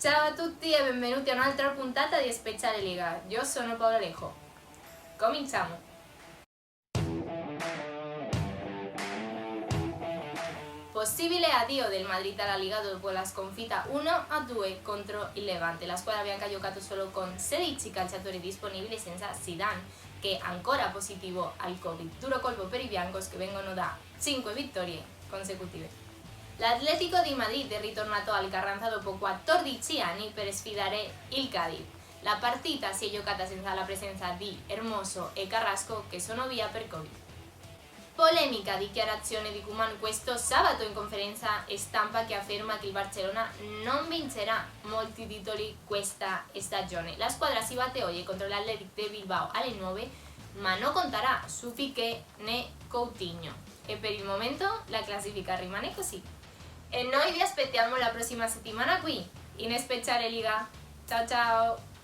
Ciao a tutti e benvenuti a un'altra puntata di Speciale Liga. Io sono Paolo Alejo. Cominciamo! Possibile addio del Madrid alla Liga dopo la sconfitta 1-2 contro il Levante. La squadra bianca ha giocato solo con 16 calciatori disponibili senza Zidane, che è ancora positivo al Covid. Duro colpo per i biancos che vengono da 5 vittorie consecutive. L'Atletico di Madrid è ritornato al Carranza dopo 14 anni per sfidare il Cadiz. La partita si è giocata senza la presenza di Hermoso e Carrasco, che sono via per Covid. Polemica dichiarazione di Koeman questo sabato in conferenza stampa, che afferma che il Barcellona non vincerà molti titoli questa stagione. La squadra si batte oggi contro l'Athletic de Bilbao alle 9, ma non conterà su Piqué né Coutinho. E per il momento la classifica rimane così. E noi vi aspettiamo la prossima settimana qui in Speciale Liga. Ciao ciao!